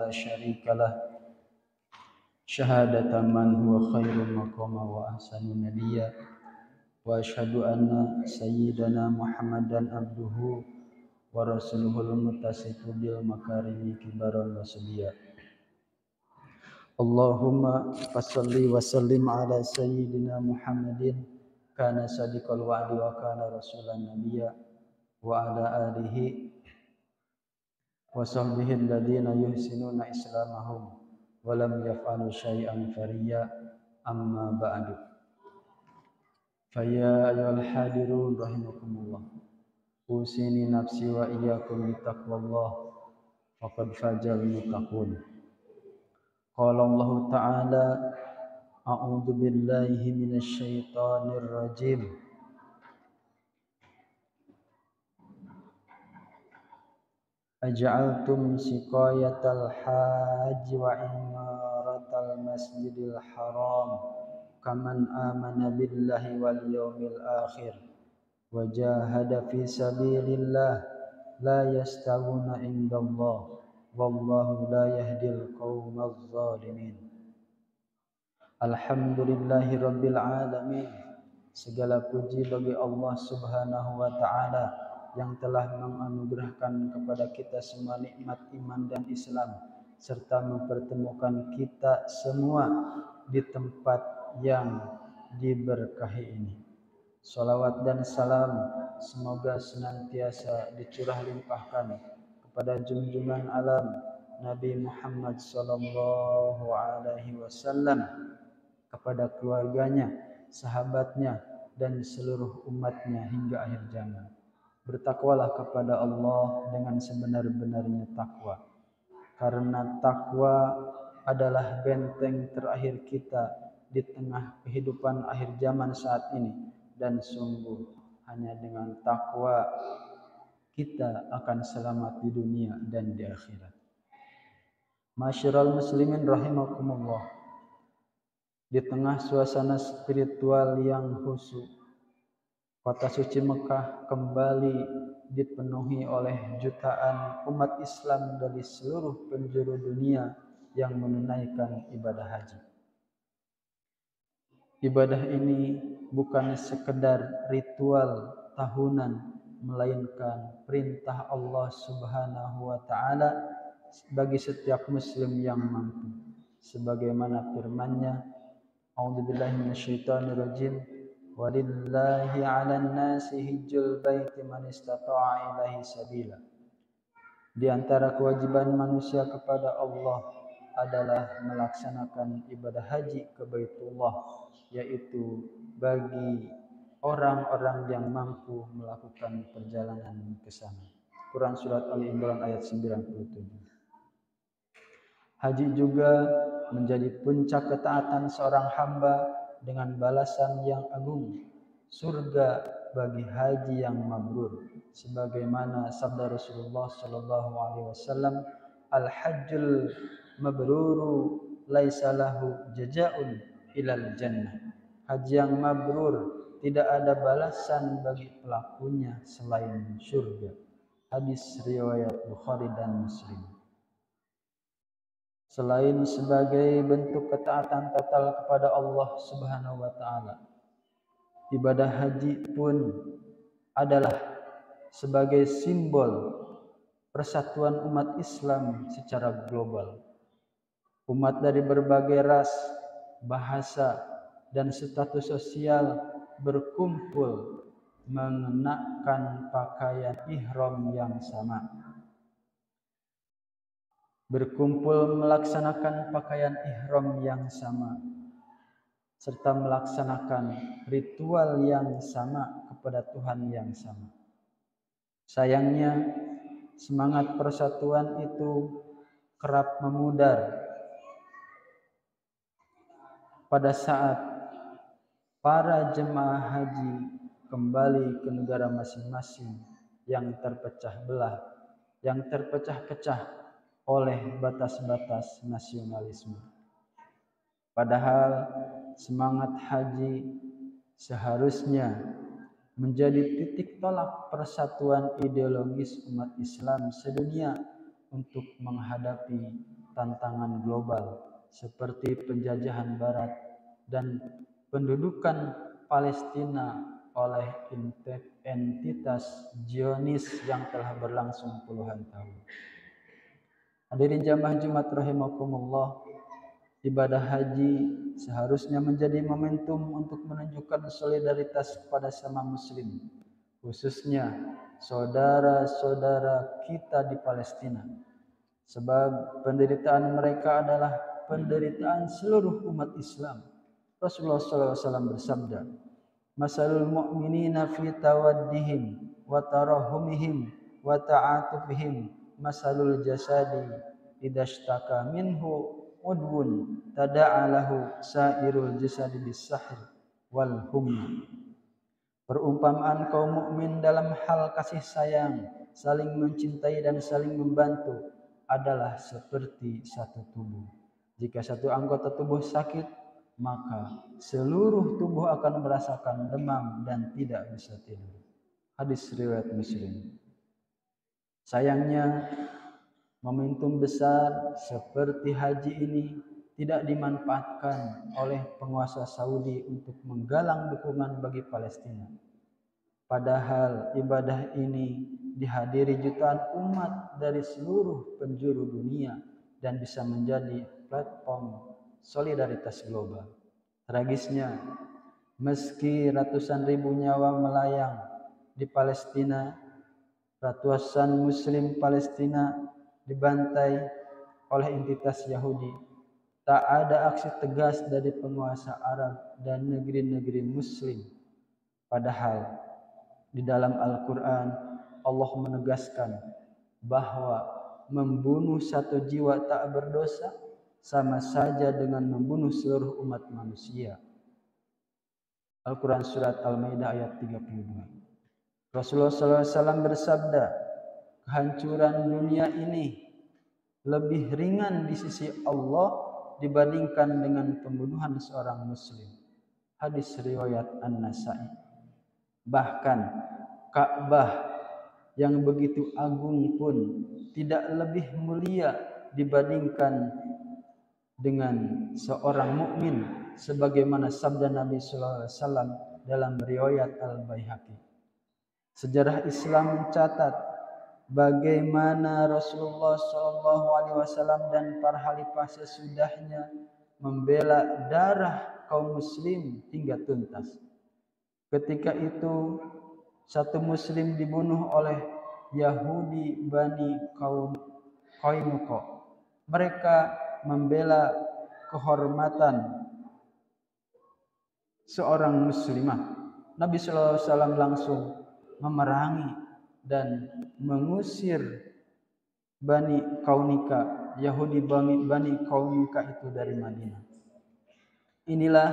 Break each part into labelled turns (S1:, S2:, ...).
S1: لا شريك له شهادة من هو خير مقاما وأحسن نديا وأشهد أن سيدنا محمدا عبده ورسوله المتصف بالمكارم كبارا وسبيا اللهم صل وسلم على سيدنا محمد كان صادق الوعد وكان رسولا نبيا وعلى آله وصحبه الذين يحسنون إسلامهم ولم يفعلوا شيئا فريا أما بعد فيا أيها الحاضرون رحمكم الله أوصيني نفسي وإياكم بتقوى الله فقد فاز المتقون قال الله تعالى أعوذ بالله من الشيطان الرجيم أجعلتم سقاية الحاج وعمارة المسجد الحرام كمن آمن بالله واليوم الآخر وجاهد في سبيل الله لا يستوون عند الله والله لا يهدي القوم الظالمين. Alhamdulillahi rabbil alamin. Segala puji bagi Allah subhanahu wa ta'ala yang telah menganugerahkan kepada kita semua nikmat iman dan Islam serta mempertemukan kita semua di tempat yang diberkahi ini. Salawat dan salam semoga senantiasa dicurah limpahkan kepada junjungan alam Nabi Muhammad sallallahu alaihi wasallam, kepada keluarganya, sahabatnya dan seluruh umatnya hingga akhir zaman. Bertakwalah kepada Allah dengan sebenar-benarnya takwa, karena takwa adalah benteng terakhir kita di tengah kehidupan akhir zaman saat ini, dan sungguh hanya dengan takwa kita akan selamat di dunia dan di akhirat. Masyiral muslimin rahimakumullah, di tengah suasana spiritual yang khusyuk, kota suci Mekah kembali dipenuhi oleh jutaan umat Islam dari seluruh penjuru dunia yang menunaikan ibadah haji. Ibadah ini bukan sekedar ritual tahunan, melainkan perintah Allah Subhanahu wa ta'ala bagi setiap muslim yang mampu. Sebagaimana firman-Nya, A'udzubillahi minasyaitonirrajim, walillahi 'alan nasi hijjul baiti man istata'a ilaihi sabila. Di antara kewajiban manusia kepada Allah adalah melaksanakan ibadah haji ke Baitullah, yaitu bagi orang-orang yang mampu melakukan perjalanan ke sana. Quran Surat Ali Imran ayat 97. Haji juga menjadi puncak ketaatan seorang hamba dengan balasan yang agung, surga bagi haji yang mabrur, sebagaimana sabda Rasulullah sallallahu alaihi wasallam, al-hajjul mabruru laisa lahu jazaa'un ilal jannah. Haji yang mabrur tidak ada balasan bagi pelakunya selain surga. Hadis riwayat Bukhari dan Muslim. Selain sebagai bentuk ketaatan total kepada Allah Subhanahu wa ta'ala, ibadah haji pun adalah sebagai simbol persatuan umat Islam secara global. Umat dari berbagai ras, bahasa, dan status sosial berkumpul mengenakan pakaian ihram yang sama. Berkumpul melaksanakan pakaian ihram yang sama, serta melaksanakan ritual yang sama kepada Tuhan yang sama. Sayangnya, semangat persatuan itu kerap memudar pada saat para jemaah haji kembali ke negara masing-masing yang terpecah belah, yang terpecah-pecah oleh batas-batas nasionalisme. Padahal semangat haji seharusnya menjadi titik tolak persatuan ideologis umat Islam sedunia untuk menghadapi tantangan global seperti penjajahan Barat dan pendudukan Palestina oleh entitas Zionis yang telah berlangsung puluhan tahun. Hadirin jamaah Jumat rahimakumullah, ibadah haji seharusnya menjadi momentum untuk menunjukkan solidaritas kepada sama muslim, khususnya saudara-saudara kita di Palestina. Sebab penderitaan mereka adalah penderitaan seluruh umat Islam. Rasulullah SAW bersabda, "Masalul mu'minina fi tawaddihim wa tarahumihim wa ta'atufihim masalul jasadi idashtaka minhu udwun tada'a lahu sairul jasadi bis-sahr wal humma." Perumpamaan kaum mukmin dalam hal kasih sayang, saling mencintai dan saling membantu adalah seperti satu tubuh. Jika satu anggota tubuh sakit, maka seluruh tubuh akan merasakan demam dan tidak bisa tidur. Hadis riwayat Muslim. Sayangnya, momentum besar seperti haji ini tidak dimanfaatkan oleh penguasa Saudi untuk menggalang dukungan bagi Palestina. Padahal ibadah ini dihadiri jutaan umat dari seluruh penjuru dunia dan bisa menjadi platform solidaritas global. Tragisnya, meski ratusan ribu nyawa melayang di Palestina, ratusan muslim Palestina dibantai oleh entitas Yahudi, tak ada aksi tegas dari penguasa Arab dan negeri-negeri muslim. Padahal di dalam Al-Quran Allah menegaskan bahwa membunuh satu jiwa tak berdosa sama saja dengan membunuh seluruh umat manusia. Al-Quran Surat Al-Maidah ayat 32. Rasulullah SAW bersabda, kehancuran dunia ini lebih ringan di sisi Allah dibandingkan dengan pembunuhan seorang muslim. Hadis riwayat An-Nasa'i. Bahkan Ka'bah yang begitu agung pun tidak lebih mulia dibandingkan dengan seorang mukmin, sebagaimana sabda Nabi sallallahu alaihi wasallam dalam riwayat Al-Baihaqi. Sejarah Islam mencatat bagaimana Rasulullah sallallahu alaihi wasallam dan para khalifah sesudahnya membela darah kaum muslim hingga tuntas. Ketika itu satu muslim dibunuh oleh Yahudi Bani Qainuqa. Mereka membela kehormatan seorang muslimah. Nabi sallallahu alaihi wasallam langsung memerangi dan mengusir Bani Qainuqa, Yahudi Bani Qainuqa itu dari Madinah. Inilah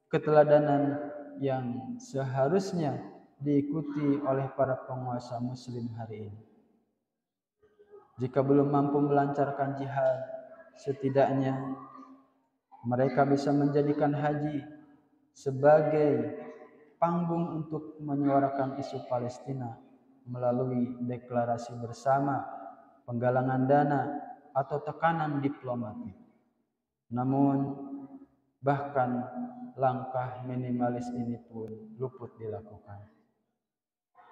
S1: keteladanan yang seharusnya diikuti oleh para penguasa muslim hari ini. Jika belum mampu melancarkan jihad, setidaknya mereka bisa menjadikan haji sebagai panggung untuk menyuarakan isu Palestina melalui deklarasi bersama, penggalangan dana, atau tekanan diplomatik. Namun, bahkan langkah minimalis ini pun luput dilakukan.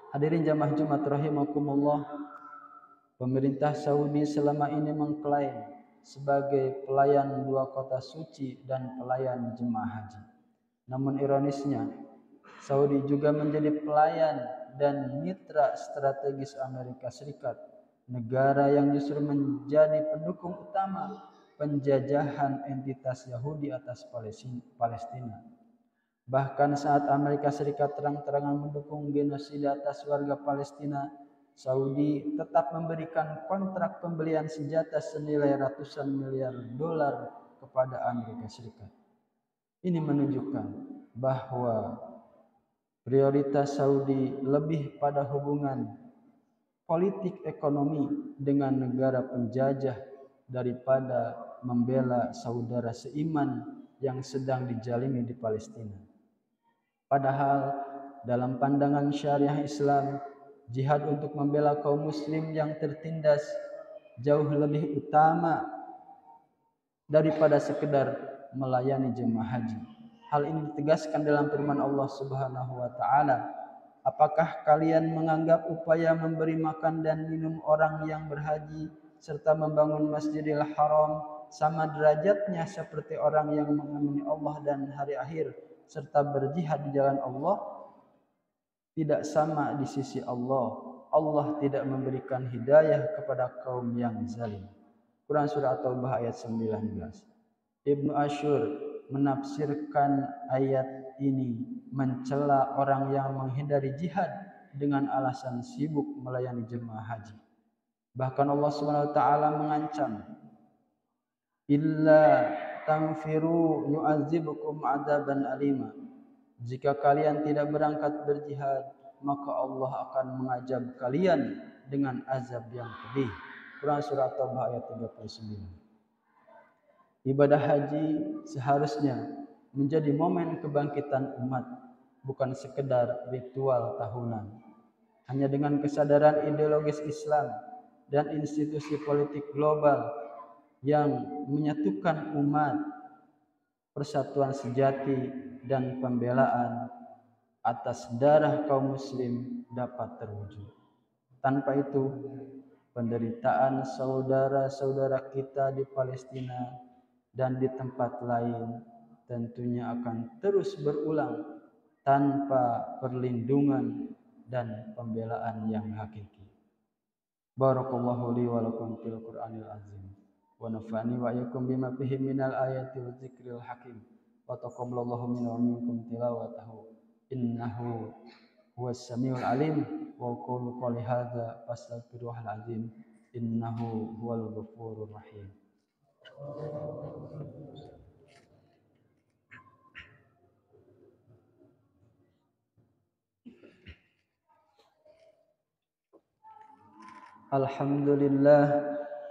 S1: Hadirin jamaah Jumat rahimakumullah, pemerintah Saudi selama ini mengklaim sebagai pelayan dua kota suci dan pelayan jemaah haji. Namun ironisnya, Saudi juga menjadi pelayan dan mitra strategis Amerika Serikat, negara yang justru menjadi pendukung utama penjajahan entitas Yahudi atas Palestina. Bahkan saat Amerika Serikat terang-terangan mendukung genosida atas warga Palestina, Saudi tetap memberikan kontrak pembelian senjata senilai ratusan miliar dolar kepada Amerika Serikat. Ini menunjukkan bahwa prioritas Saudi lebih pada hubungan politik ekonomi dengan negara penjajah daripada membela saudara seiman yang sedang dijalimi di Palestina. Padahal dalam pandangan syariah Islam, jihad untuk membela kaum muslim yang tertindas jauh lebih utama daripada sekedar melayani jemaah haji. Hal ini ditegaskan dalam firman Allah Subhanahu wa taala, apakah kalian menganggap upaya memberi makan dan minum orang yang berhaji serta membangun Masjidil Haram sama derajatnya seperti orang yang mengimani Allah dan hari akhir serta berjihad di jalan Allah? Tidak sama di sisi Allah. Allah tidak memberikan hidayah kepada kaum yang zalim. Quran surah At-Taubah ayat 19. Ibnu Asyur menafsirkan ayat ini mencela orang yang menghindari jihad dengan alasan sibuk melayani jemaah haji. Bahkan Allah Subhanahu wa taala mengancam, illa tanfiru yu'adzibukum adzaban alima. Jika kalian tidak berangkat berjihad, maka Allah akan mengazab kalian dengan azab yang pedih. Quran surah At-Taubah ayat 39. Ibadah haji seharusnya menjadi momen kebangkitan umat, bukan sekedar ritual tahunan. Hanya dengan kesadaran ideologis Islam dan institusi politik global yang menyatukan umat, persatuan sejati dan pembelaan atas darah kaum muslim dapat terwujud. Tanpa itu, penderitaan saudara-saudara kita di Palestina dan di tempat lain tentunya akan terus berulang tanpa perlindungan dan pembelaan yang hakiki. Barakallahu li wa lakum fil Qur'anil azim wa nafa'ani wa iyyakum bima fihi minal ayati wa dzikril hakim wa taqabbalallahu minna wa minkum tilawatahu innahu huwas samiul alim wa qulu qouli hadza fastaghfiruhal azim innahu huwal ghafurur rahim. Alhamdulillah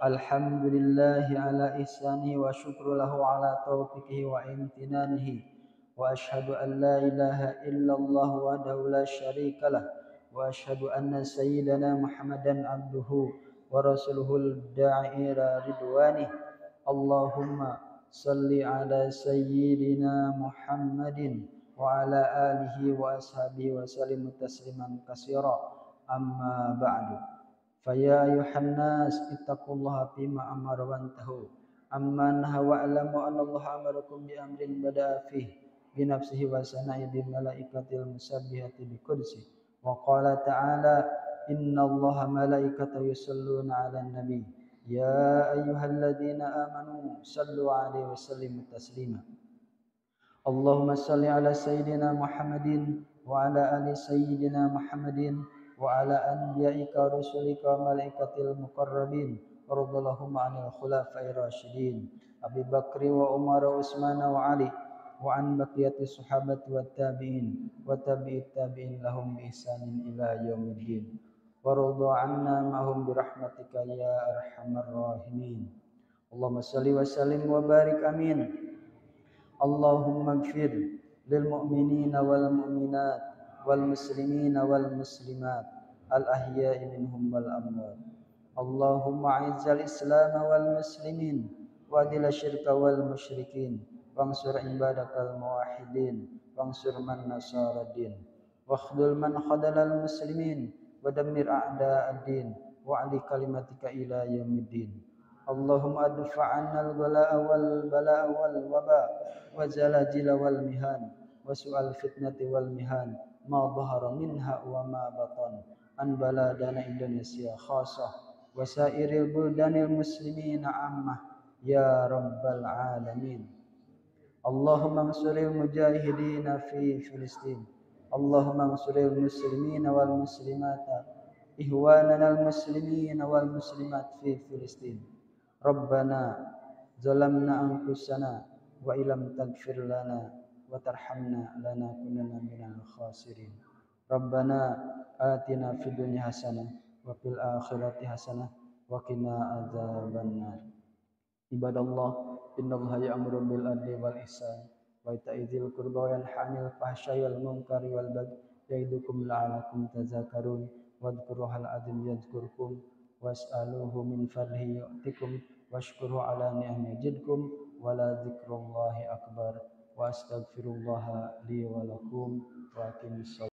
S1: ala ihsanihi wa syukru lahu ala taufiqihi wa imtinanihi wa ashhadu an la ilaha illallah wahdahu la syarika lah wa ashhadu anna sayyidana Muhammadan abduhu wa rasuluhul da'i ila ridwanih. Allahumma salli ala sayyidina Muhammadin wa ala alihi wa ashabihi wa sallim tasliman katsira. Amma ba'du. Faya ayuhan nas ittaqullaha fima amara wa antahu amma naha wa alamu anna Allah amarakum bi amrin bada'a fihi bi nafsihi wa sana'i bi malaikatil musabbihati bi qudsi wa qala ta'ala inna Allaha malaikatahu yusalluna 'alan nabi ya ayyuhalladzina amanu sallu 'alaihi wa sallimu taslima. Allahumma salli ala sayyidina Muhammadin wa ala ali sayyidina Muhammadin wa ala anbiya'ika rusulika wa malaikatil muqarrabin radhiyallahu anil khulafa'ir rasyidin Abi Bakri wa Umar wa Utsman wa Ali wa an baqiyati sahabati wat tabi'in wa tabi'it tabi'in lahum bi ihsanin ila yaumiddin wa radha 'anna ma'hum bi rahmatika ya arhamar rahimin. Allahumma salli wa sallim wa barik amin. Allahumma ighfir lil mu'minina wal mu'minat wal muslimina wal muslimat al ahya'i minhum wal amwat. Allahumma a'izzal islam wal muslimin wa adil syirka wal musyrikin wansur ibadakal muwahhidin wansur man nasara din wa khdul man khadalal muslimin wa dammir a'da'ad-din wa ali kalimatika ila yaumiddin. Allahumma adfa'anna al-bala'a wal bala'a wal waba wa zalajila wal mihan wa su'al fitnati wal mihan ma dhahara minha wa ma batan an baladana Indonesia khassah wa sairil buldanil muslimina ammah ya rabbal alamin. Allahumma ansuril mujahidina fi Filistin. Allahumma ansuril muslimina wal muslimata ihwanana al muslimina wal muslimat fi Filistin. Rabbana zalamna anfusana wa illam taghfir lana wa tarhamna lanakunanna minal khasirin. Rabbana atina fid dunya hasanah wa fil akhirati hasanah wa qina adzabannar. Ibadallah, innallaha ya'muru bil adli wal ihsan wa ita'i dzil qurba wa yanha 'anil fahsya'i wal munkari wal baghi ya'idukum la'allakum tadhakkarun wadhkuruhal azim yadhkurkum was'aluhu min fadlihi yu'tikum washkuru ala ni'amihi yazidkum wa la dzikrullahi akbar wa astaghfirullah li wa lakum wa aqimis